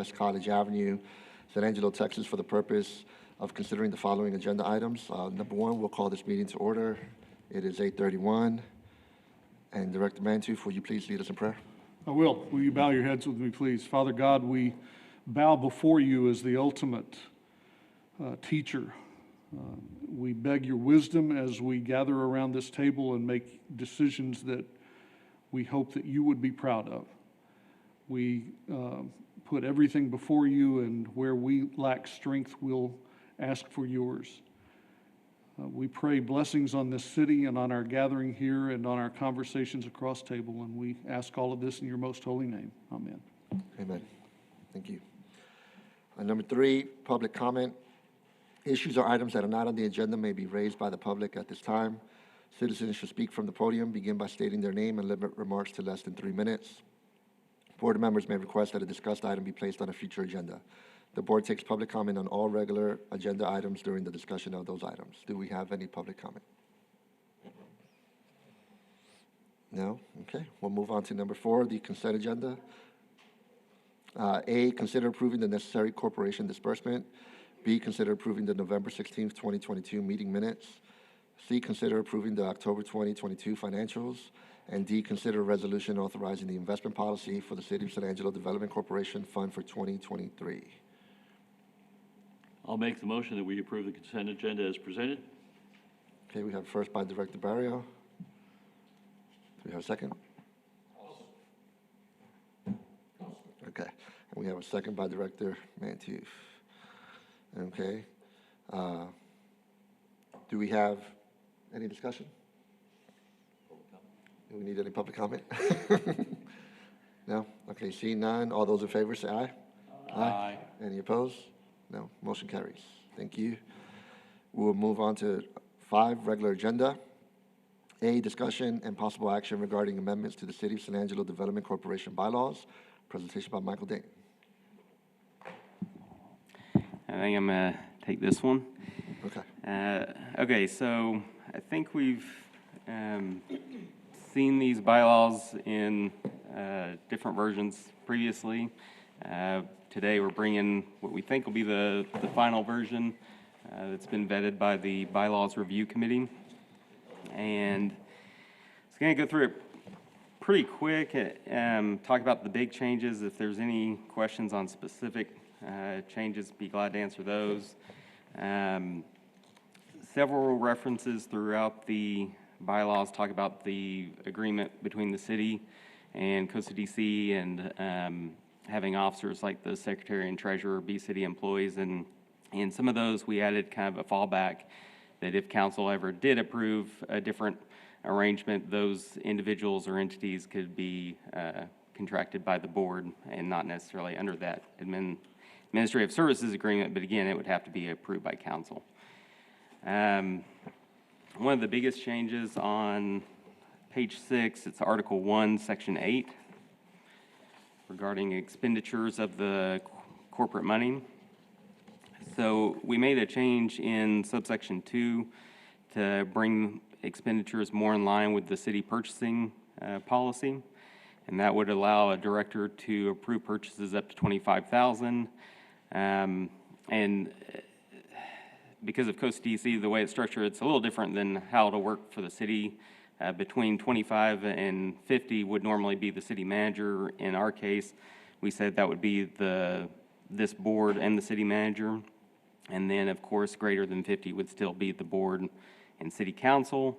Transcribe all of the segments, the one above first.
West College Avenue, San Angelo, Texas, for the purpose of considering the following agenda items. Number one, we'll call this meeting to order. It is 8:31. And Director Mantooth, will you please lead us in prayer? I will. Will you bow your heads with me, please? Father God, we bow before you as the ultimate teacher. We beg your wisdom as we gather around this table and make decisions that we hope that you would be proud of. We put everything before you, and where we lack strength, we'll ask for yours. We pray blessings on this city and on our gathering here and on our conversations across table, and we ask all of this in your most holy name. Amen. Amen. Thank you. Number three, public comment. Issues or items that are not on the agenda may be raised by the public at this time. Citizens should speak from the podium, begin by stating their name, and limit remarks to less than 3 minutes. Board members may request that a discussed item be placed on a future agenda. The board takes public comment on all regular agenda items during the discussion of those items. Do we have any public comment? No? Okay. We'll move on to number four, the consent agenda. A, consider approving the necessary corporation disbursement. B, consider approving the November 16th, 2022 meeting minutes. C, consider approving the October 2022 financials. And D, consider a resolution authorizing the investment policy for the City of San Angelo Development Corporation Fund for 2023. I'll make the motion that we approve the consent agenda as presented. Okay, we have first by Director Barrio. Do we have a second? Okay, and we have a second by Director Mantooth. Okay. Do we have any discussion? Do we need any public comment? No? Okay, seeing none. All those in favor say aye. Aye. Any opposed? No. Motion carries. Thank you. We'll move on to 5, regular agenda. A, discussion and possible action regarding amendments to the City of San Angelo Development Corporation bylaws. Presentation by Michael Dane. I think I'm going to take this one. Okay. Okay, so I think we've seen these bylaws in different versions previously. Today we're bringing what we think will be the final version that's been vetted by the Bylaws Review Committee. And it's going to go through it pretty quick, talk about the big changes. If there's any questions on specific changes, be glad to answer those. Several references throughout the bylaws talk about the agreement between the city and Costa DC and having officers like the secretary and treasurer be city employees. And in some of those, we added kind of a fallback that if council ever did approve a different arrangement, those individuals or entities could be contracted by the board and not necessarily under that administrative services agreement, but again, it would have to be approved by council. One of the biggest changes on page 6, it's Article 1, Section 8, regarding expenditures of the corporate money. So we made a change in subsection 2 to bring expenditures more in line with the city purchasing policy, and that would allow a director to approve purchases up to $25,000. And because of Costa DC, the way it's structured, it's a little different than how it'll work for the city. Between 25 and 50 would normally be the city manager. In our case, we said that would be this board and the city manager. And then, of course, greater than 50 would still be the board and city council.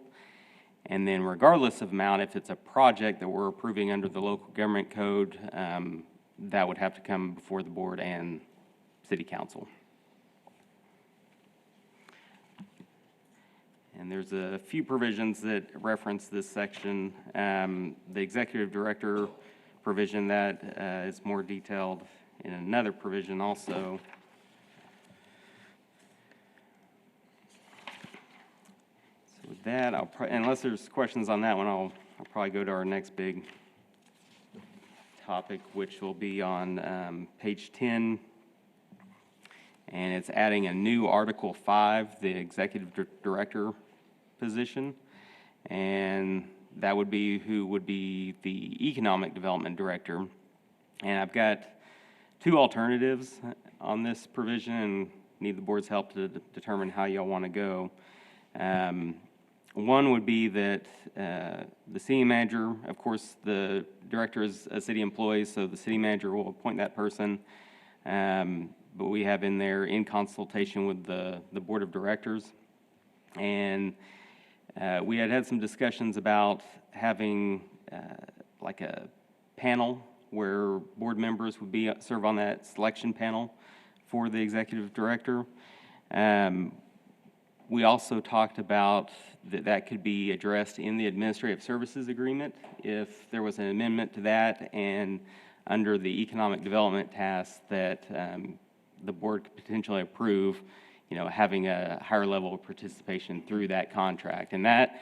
And then regardless of amount, if it's a project that we're approving under the local government code, that would have to come before the board and city council. And there's a few provisions that reference this section. The executive director provision that is more detailed in another provision also. So with that, unless there's questions on that one, I'll probably go to our next big topic, which will be on page 10. And it's adding a new Article 5, the executive director position, and that would be who would be the economic development director. And I've got two alternatives on this provision and need the board's help to determine how y'all want to go. One would be that the city manager, of course, the director is a city employee, so the city manager will appoint that person. But we have in there in consultation with the board of directors. And we had some discussions about having like a panel where board members would serve on that selection panel for the executive director. We also talked about that could be addressed in the administrative services agreement if there was an amendment to that, and under the economic development task that the board could potentially approve, having a higher level of participation through that contract. And that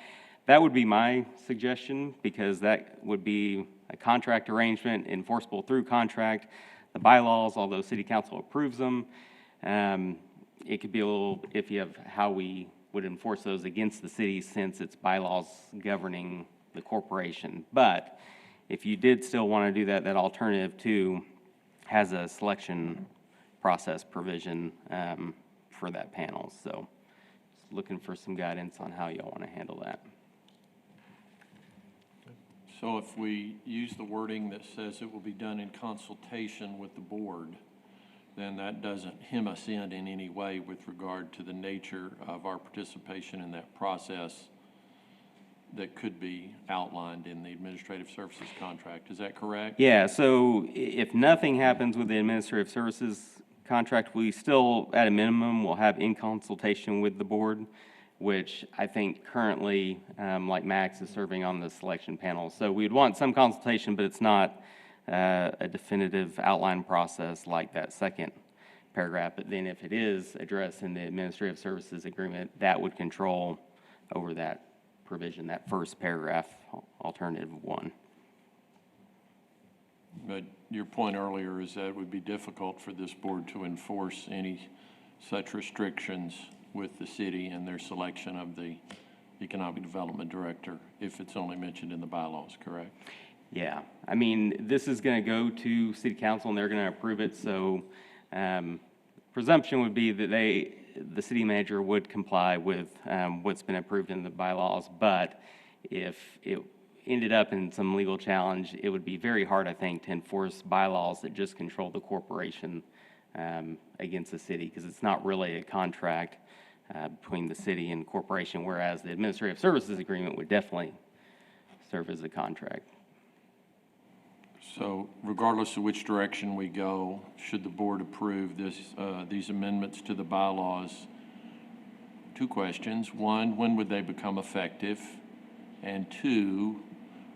would be my suggestion, because that would be a contract arrangement enforceable through contract. The bylaws, although city council approves them, it could be a little iffy of how we would enforce those against the city, since it's bylaws governing the corporation. But if you did still want to do that, that alternative too has a selection process provision for that panel. So just looking for some guidance on how y'all want to handle that. So if we use the wording that says it will be done in consultation with the board, then that doesn't hem us in any way with regard to the nature of our participation in that process that could be outlined in the administrative services contract. Is that correct? Yeah, so if nothing happens with the administrative services contract, we still, at a minimum, will have in consultation with the board, which I think currently, like Max, is serving on the selection panel. So we'd want some consultation, but it's not a definitive outline process like that second paragraph. But then if it is addressed in the administrative services agreement, that would control over that provision, that first paragraph, alternative one. But your point earlier is that it would be difficult for this board to enforce any such restrictions with the city and their selection of the economic development director if it's only mentioned in the bylaws, correct? Yeah, I mean, this is going to go to city council and they're going to approve it. So presumption would be that the city manager would comply with what's been approved in the bylaws. But if it ended up in some legal challenge, it would be very hard, I think, to enforce bylaws that just control the corporation against the city, because it's not really a contract between the city and corporation, whereas the administrative services agreement would definitely serve as a contract. So regardless of which direction we go, should the board approve these amendments to the bylaws, two questions. One, when would they become effective? And two,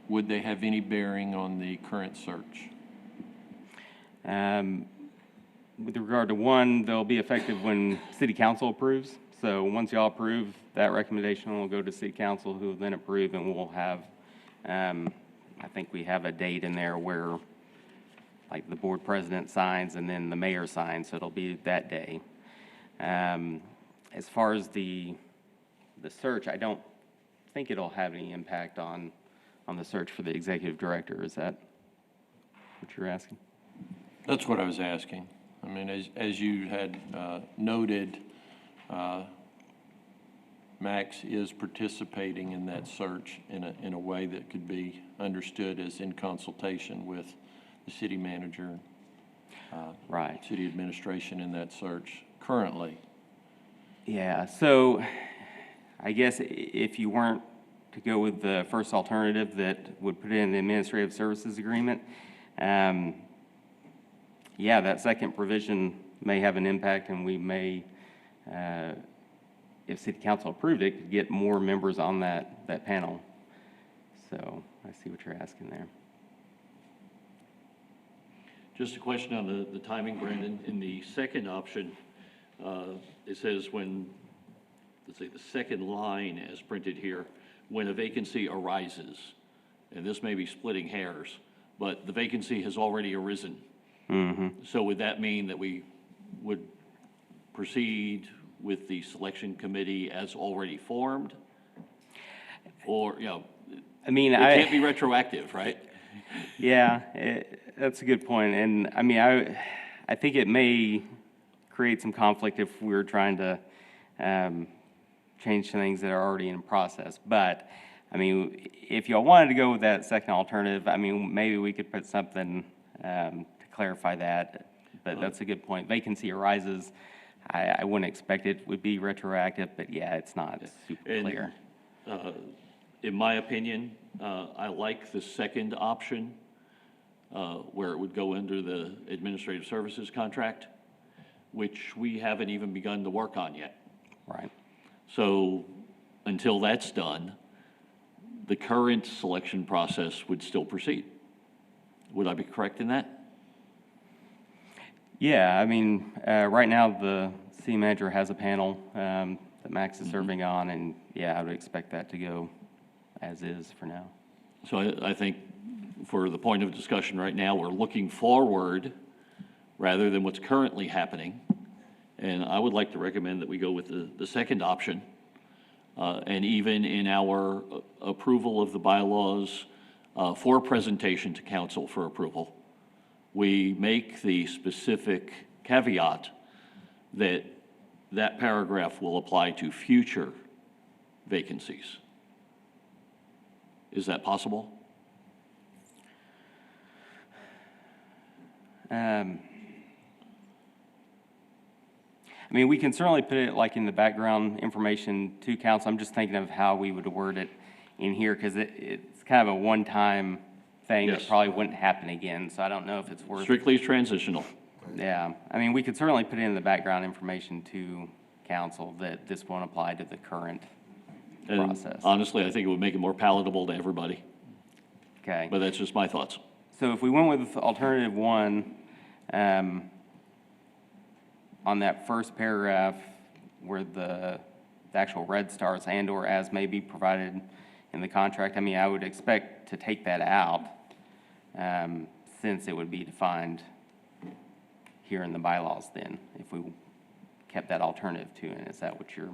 would they have any bearing on the current search? With regard to one, they'll be effective when city council approves. So once y'all approve, that recommendation will go to city council, who will then approve, and we'll have, I think we have a date in there where, like, the board president signs and then the mayor signs, so it'll be that day. As far as the search, I don't think it'll have any impact on the search for the executive director. Is that what you're asking? That's what I was asking. I mean, as you had noted, Max is participating in that search in a way that could be understood as in consultation with the city manager, Right. city administration in that search currently. Yeah, so I guess if you weren't to go with the first alternative that would put it in the administrative services agreement, yeah, that second provision may have an impact, and we may, if city council approved it, could get more members on that panel. So I see what you're asking there. Just a question on the timing, Brandon. In the second option, it says when, let's say the second line as printed here, when a vacancy arises, and this may be splitting hairs, but the vacancy has already arisen. Mm-hmm. So would that mean that we would proceed with the selection committee as already formed? Or, I mean, it can't be retroactive, right? Yeah, that's a good point. And I mean, I think it may create some conflict if we were trying to change things that are already in process. But, I mean, if y'all wanted to go with that second alternative, I mean, maybe we could put something to clarify that. But that's a good point. Vacancy arises. I wouldn't expect it would be retroactive, but yeah, it's not super And, clear. In my opinion, I like the second option, where it would go under the administrative services contract, which we haven't even begun to work on yet. Right. So until that's done, the current selection process would still proceed. Would I be correct in that? Yeah, I mean, right now, the city manager has a panel that Max is serving on, and yeah, I would expect that to go as is for now. So I think for the point of discussion right now, we're looking forward rather than what's currently happening. And I would like to recommend that we go with the second option. And even in our approval of the bylaws for presentation to council for approval, we make the specific caveat that that paragraph will apply to future vacancies. Is that possible? I mean, we can certainly put it like in the background information to council. I'm just thinking of how we would word it in here, because it's kind of a one-time thing Yes. that probably wouldn't happen again, so I don't know if it's worth. Strictly transitional. Yeah, I mean, we could certainly put it in the background information to council that this won't apply to the current And process. honestly, I think it would make it more palatable to everybody, Okay. but that's just my thoughts. So if we went with alternative one, on that first paragraph where the actual red stars and/or as may be provided in the contract, I mean, I would expect to take that out, since it would be defined here in the bylaws then, if we kept that alternative two in. Is that what you're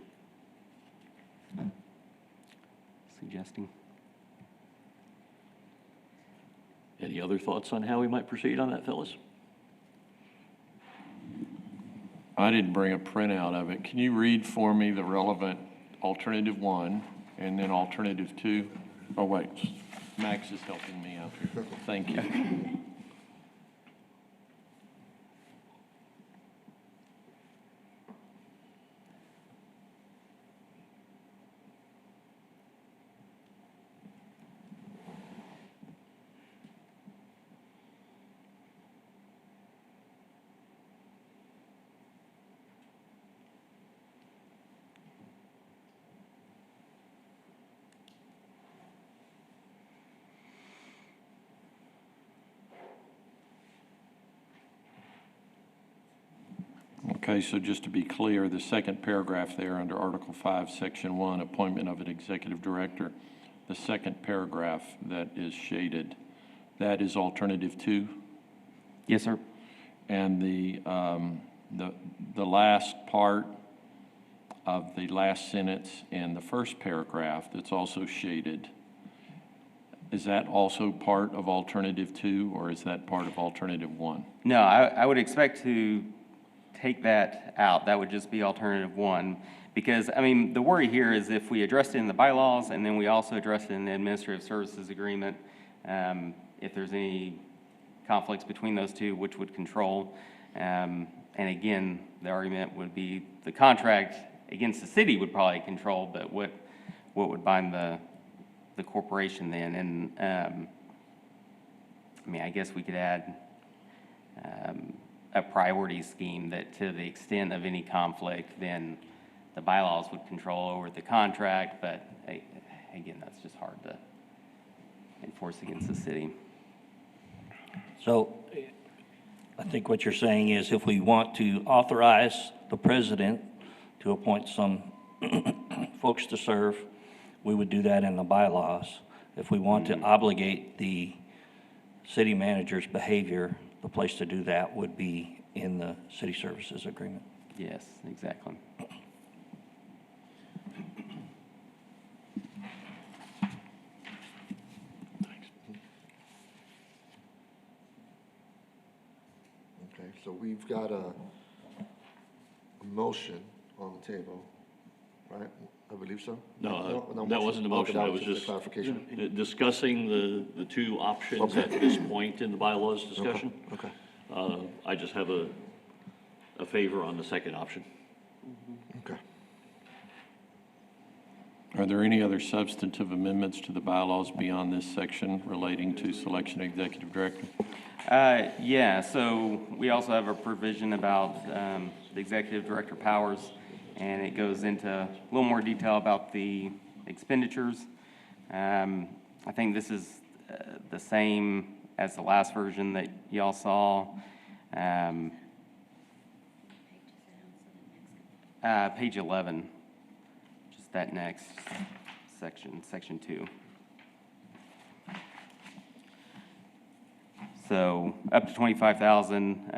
suggesting? Any other thoughts on how we might proceed on that, Phyllis? I didn't bring a printout of it. Can you read for me the relevant alternative one and then alternative two? Oh, wait, Max is helping me out here. Thank you. Okay, so just to be clear, the second paragraph there under Article 5, Section 1, appointment of an executive director, the second paragraph that is shaded, that is alternative 2? Yes, sir. And the last part of the last sentence in the first paragraph that's also shaded, is that also part of alternative 2, or is that part of alternative 1? No, I would expect to take that out. That would just be alternative one. Because, I mean, the worry here is if we address it in the bylaws and then we also address it in the administrative services agreement, if there's any conflicts between those two, which would control. And again, the argument would be the contract against the city would probably control, but what would bind the corporation then? And, I mean, I guess we could add a priority scheme that to the extent of any conflict, then the bylaws would control over the contract, but again, that's just hard to enforce against the city. So I think what you're saying is if we want to authorize the president to appoint some folks to serve, we would do that in the bylaws. If we want to obligate the city manager's behavior, the place to do that would be in the city services agreement. Yes, exactly. Okay, so we've got a motion on the table, right? I believe so? No, no that wasn't the Oh, motion. that I was was just a just clarification. discussing the two options Okay. at this point in the bylaws discussion. Okay. I just have a favor on the second option. Okay. Are there any other substantive amendments to the bylaws beyond this section relating to selection of executive director? Yeah, so we also have a provision about the executive director powers, and it goes into a little more detail about the expenditures. I think this is the same as the last version that y'all saw. Page 11, just that next section, section 2. So up to 25,000,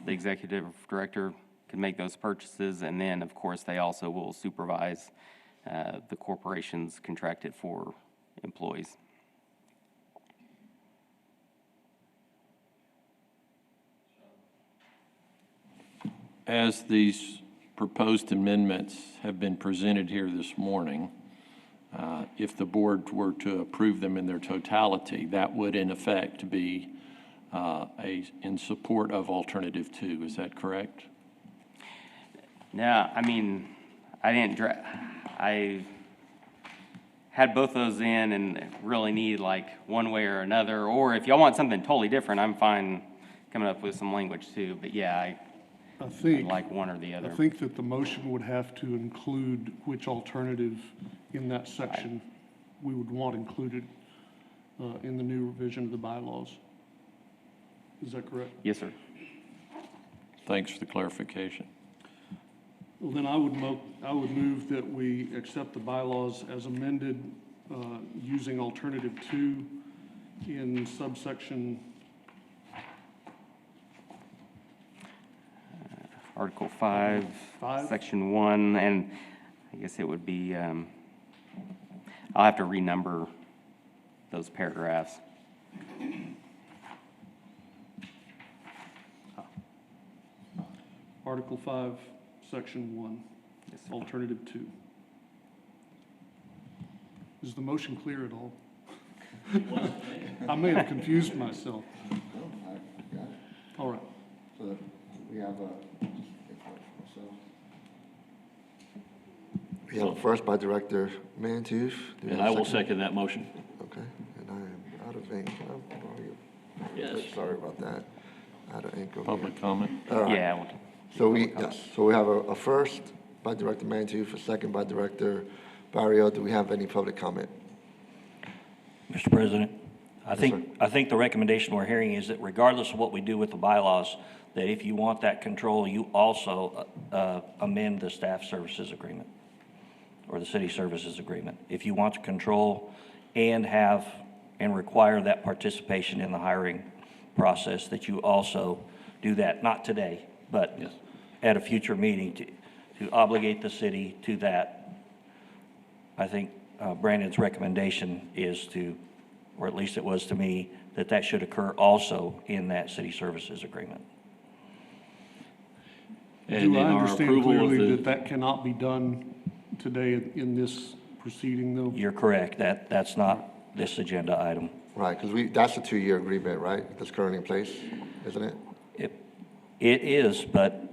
the executive director can make those purchases, and then, of course, they also will supervise the corporation's contracted for employees. As these proposed amendments have been presented here this morning, if the board were to approve them in their totality, that would in effect be in support of alternative 2, is that correct? No, I mean, I had both those in and really need like one way or another, or if y'all want something totally different, I'm fine coming up with some language too, but yeah, I I'd think, like one or the I other. think that the motion would have to include which alternative in that section we would want included in the new revision of the bylaws. Is that correct? Yes, sir. Thanks for the clarification. Well, then I would move that we accept the bylaws as amended, using alternative 2 in subsection, Article 5, Five? Section 1, and I guess it would be, I'll have to renumber those paragraphs. Article 5, section 1, Yes, sir. alternative 2. Is the motion clear at all? I may have confused myself. All right. So we have a first by Director Mantooth. Do we And have a I will second that motion. Okay, and I am out of ink. Can I borrow your- Yes. Sorry about that. Out of ink over here. Public comment? All right. Yeah, well, So we have a first by Director Mantooth, a second by Director Barrio. Do we have any public comment? Mr. President, I sir. think the recommendation we're hearing is that regardless of what we do with the bylaws, that if you want that control, you also amend the staff services agreement or the city services agreement. If you want to control and have and require that participation in the hiring process, that you also do that, not today, but Yes. at a future meeting to obligate the city to that. I think Brandon's recommendation is to, or at least it was to me, that that should occur also in that city services agreement. And Do in I our understand approval of clearly the- that that cannot be done today in this proceeding, though? You're correct, that's not this agenda item. Right, because that's a 2-year agreement, right, that's currently in place, isn't it? It is, but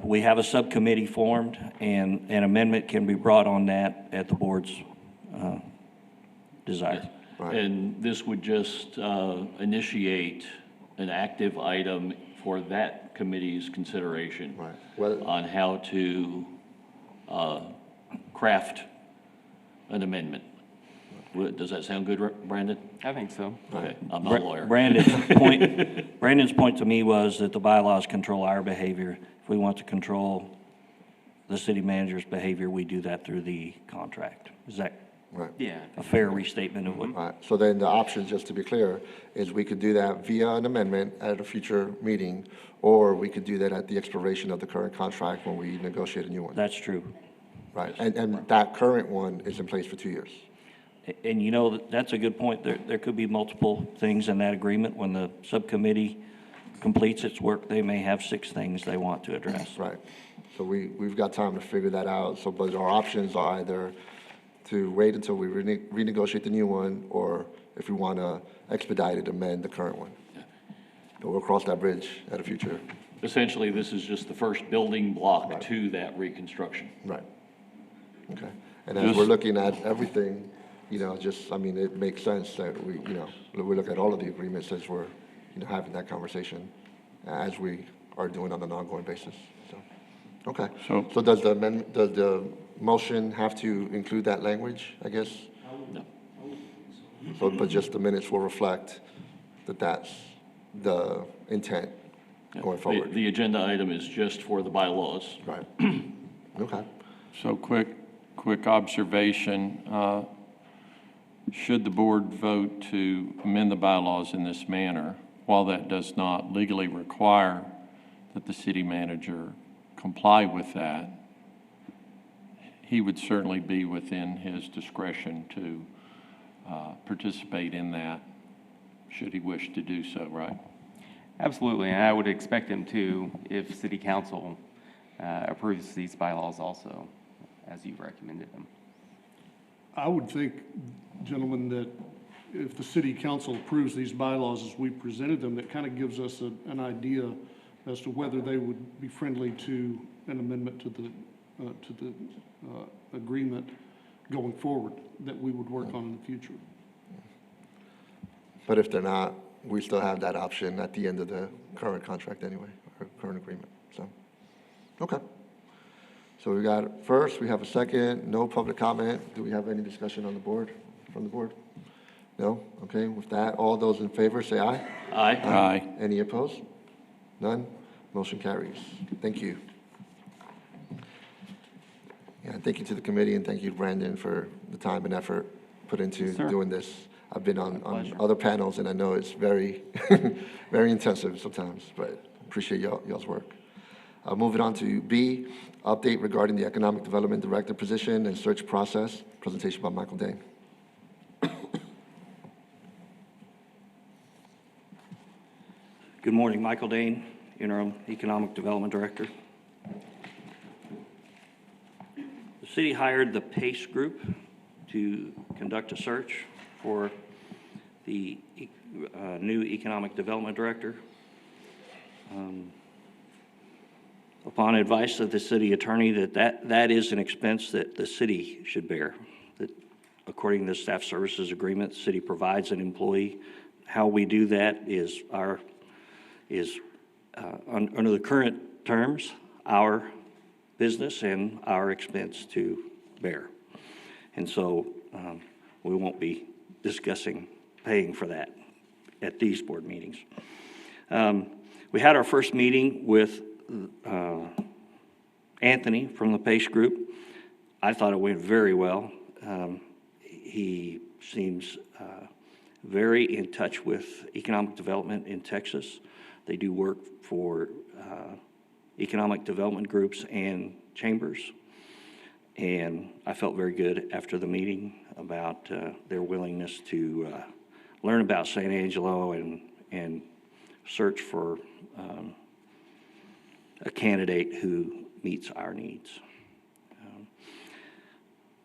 we have a subcommittee formed, and an amendment can be brought on that at the board's desire. Right. And this would just initiate an active item for that committee's consideration. Right. Well- On how to craft an amendment. Does that sound good, Brandon? I think so. Okay, I'm not a lawyer. Brandon's point to me was that the bylaws control our behavior. If we want to control the city manager's behavior, we do that through the contract. Is that Right. Yeah. a fair restatement of what? Right, so then the option, just to be clear, is we could do that via an amendment at a future meeting, or we could do that at the expiration of the current contract when we negotiate a new one. That's true. Right, and that current one is in place for 2 years. And you know, that's a good point. There could be multiple things in that agreement when the subcommittee completes its work, they may have 6 things they want to address. Right. So we've got time to figure that out. So, but our options are either to wait until we renegotiate the new one, or if we want to expedite it, amend the current one. But we'll cross that bridge at a future. Essentially, this is just the first building block Right. to that reconstruction. Right. Okay. And as we're looking at everything, I mean, it makes sense that we look at all of the agreements as we're, having that conversation as we are doing on an ongoing basis. So, okay. So does the motion have to include that language, I guess? No. So, but just the minutes will reflect that that's the intent going forward. The agenda item is just for the bylaws. Right. Okay. So quick observation, should the board vote to amend the bylaws in this manner, while that does not legally require that the city manager comply with that, he would certainly be within his discretion to participate in that, should he wish to do so, right? Absolutely, and I would expect him to if city council approves these bylaws also, as you've recommended them. I would think, gentlemen, that if the city council approves these bylaws as we presented them, that kind of gives us an idea as to whether they would be friendly to an amendment to the agreement going forward that we would work on in the future. But if they're not, we still have that option at the end of the current contract anyway, or current agreement, so. Okay. So we got, first, we have a second, no public comment. Do we have any discussion on the board, from the board? No? Okay, with that, all those in favor, say aye. Aye. Aye. Any opposed? None? Motion carries. Thank you. Yeah, thank you to the committee, and thank you, Brandon, for the time and effort put into Sir. doing this. I've been on pleasure. other panels, and I know it's very, very intensive sometimes, but appreciate y'all's work. Moving on to B, update regarding the Economic Development Director position and search process. Presentation by Michael Dane. Good morning, Michael Dane, Interim Economic Development Director. The city hired the PACE Group to conduct a search for the new Economic Development Director. Upon advice of the city attorney, that is an expense that the city should bear. That according to the staff services agreement, the city provides an employee. How we do that is under the current terms, our business and our expense to bear. And so we won't be discussing paying for that at these board meetings. We had our first meeting with Anthony from the PACE Group. I thought it went very well. He seems very in touch with economic development in Texas. They do work for economic development groups and chambers. And I felt very good after the meeting about their willingness to learn about San Angelo and search for a candidate who meets our needs.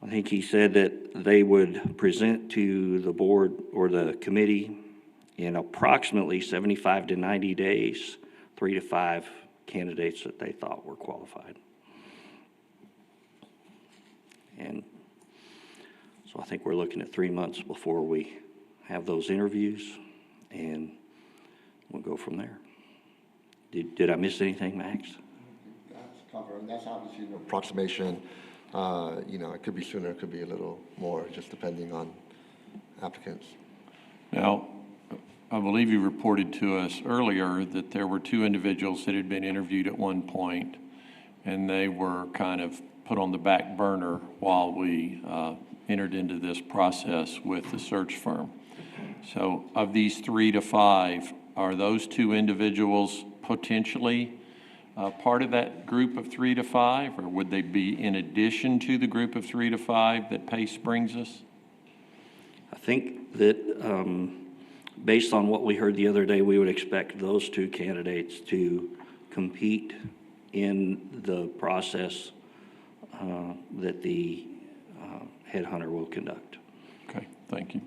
I think he said that they would present to the board or the committee in approximately 75 to 90 days, 3 to 5 candidates that they thought were qualified. And so I think we're looking at 3 months before we have those interviews, and we'll go from there. Did I miss anything, Max? That's covered, and that's obviously an approximation. It could be sooner, it could be a little more, just depending on applicants. Now, I believe you reported to us earlier that there were 2 individuals that had been interviewed at one point, and they were kind of put on the back burner while we entered into this process with the search firm. So of these 3 to 5, are those 2 individuals potentially part of that group of 3 to 5, or would they be in addition to the group of 3 to 5 that PACE brings us? I think that based on what we heard the other day, we would expect those two candidates to compete in the process that the headhunter will conduct. Okay, thank you.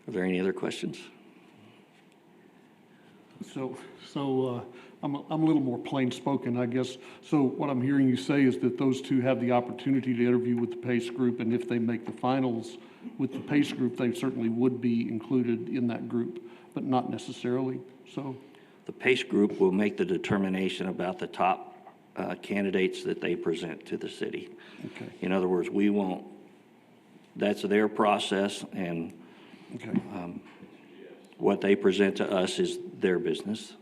Are there any other questions? So I'm a little more plain spoken, I guess. So what I'm hearing you say is that those two have the opportunity to interview with the PACE group, and if they make the finals with the PACE group, they certainly would be included in that group, but not necessarily, so? The PACE group will make the determination about the top candidates that they present to the city. Okay. In other words, we won't, that's their process, and Okay. what they present to us is their business.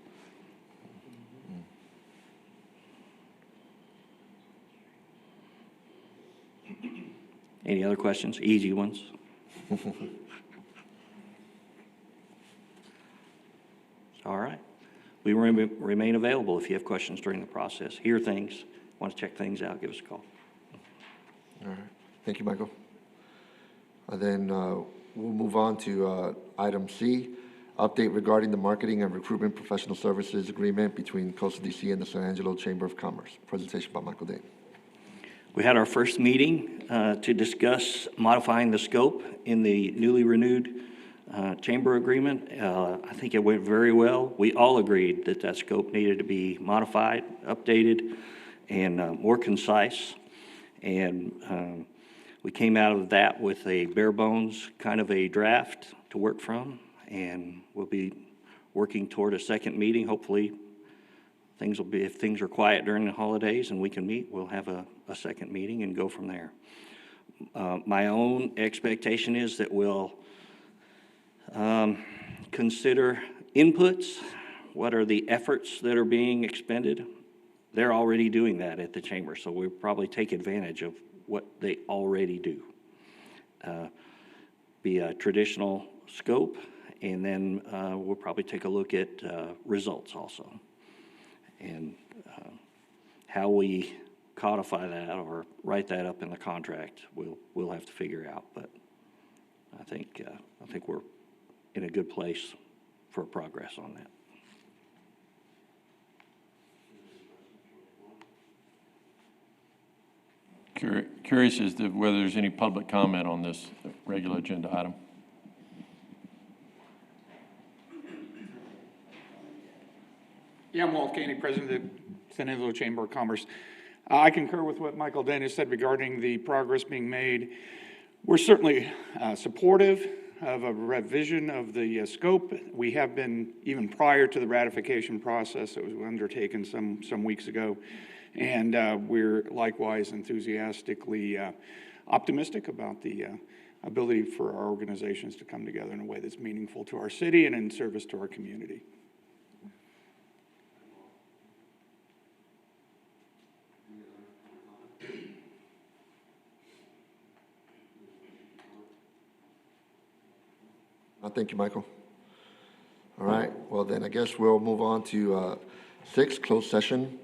Any other questions? Easy ones? All right. We remain available if you have questions during the process. Hear things, want to check things out, give us a call. All right, thank you, Michael. Then we'll move on to item C, update regarding the marketing and recruitment professional services agreement between Coastal DC and the San Angelo Chamber of Commerce. Presentation by Michael Dane. We had our first meeting to discuss modifying the scope in the newly renewed chamber agreement. I think it went very well. We all agreed that that scope needed to be modified, updated, and more concise. And we came out of that with a bare bones kind of a draft to work from, and we'll be working toward a second meeting. Hopefully, things will be, if things are quiet during the holidays and we can meet, we'll have a second meeting and go from there. My own expectation is that we'll consider inputs. What are the efforts that are being expended? They're already doing that at the chamber, so we'll probably take advantage of what they already do. Be a traditional scope, and then we'll probably take a look at results also. And how we codify that or write that up in the contract, we'll have to figure out. But I think we're in a good place for progress on that. Curious as to whether there's any public comment on this regular agenda item. Yeah, I'm Walt Koenig, President of the San Angelo Chamber of Commerce. I concur with what Michael Dennis said regarding the progress being made. We're certainly supportive of a revision of the scope. We have been, even prior to the ratification process that was undertaken some weeks ago, and we're likewise enthusiastically optimistic about the ability for our organizations to come together in a way that's meaningful to our city and in service to our community. Thank you, Michael. All right, well then I guess we'll move on to 6, closed session.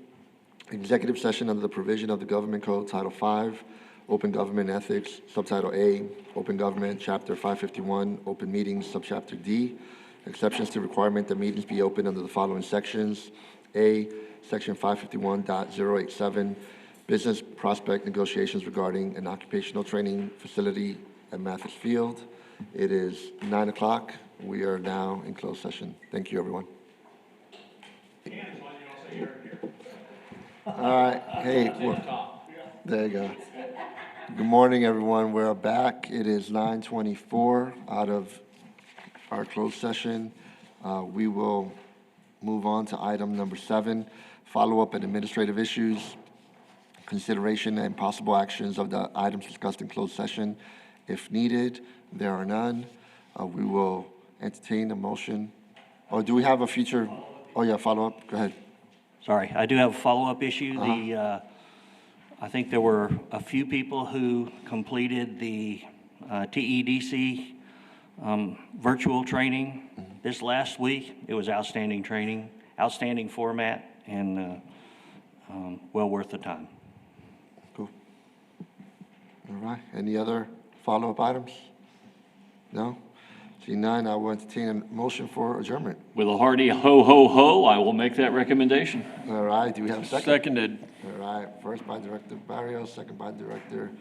Executive session under the provision of the Government Code, Title V, Open Government Ethics, Subtitle A, Open Government, Chapter 551, Open Meetings, Subchapter D. Exceptions to requirement that meetings be open under the following sections. A, Section 551.087, Business Prospect Negotiations regarding an occupational training facility at Mathis Field. It is 9 o'clock. We are now in closed session. Thank you, everyone. All right. Hey, there you go. Good morning, everyone. We're back. It is 9:24 out of our closed session. We will move on to item number 7, follow-up and administrative issues, consideration and possible actions of the items discussed in closed session. If needed, there are none. We will entertain a motion. Oh, do we have a future? Oh, yeah, follow-up. Go ahead. Sorry, I do have a follow-up issue. I think there were a few people who completed the TEDC virtual training this last week. It was outstanding training, outstanding format, and well worth the time. Cool. All right. Any other follow-up items? No? Seeing none, I will entertain a motion for adjournment. With a hearty ho, ho, ho, I will make that recommendation. All right, do we have a second? Seconded. All right, first by Director Barrios, second by Director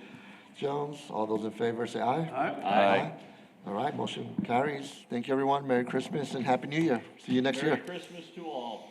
Jones. All those in favor say aye. Aye. All right, motion carries. Thank you, everyone. Merry Christmas and Happy New Year. See you next year. Christmas to all.